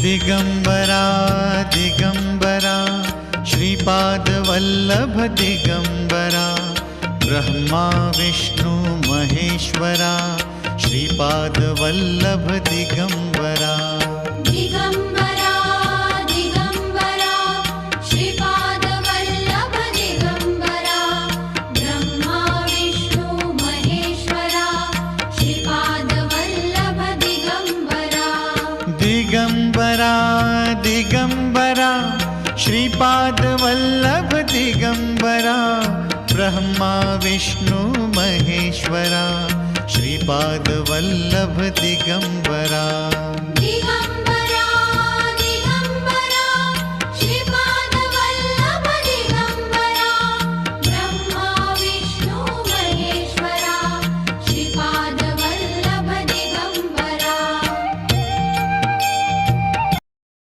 Digambara Digambara Shripadvallabh Digambara Brahma Vishnu Maheshwara Shripadvallabh Digambara Digambara Digambara Shripadvallabh Digambara Brahma Vishnu Maheshwara Shripadvallabh Digambara Digambara Digambara Shripadvallabh Digambara Brahma Vishnu Maheshwara Shripadvallabh Digambara Digambara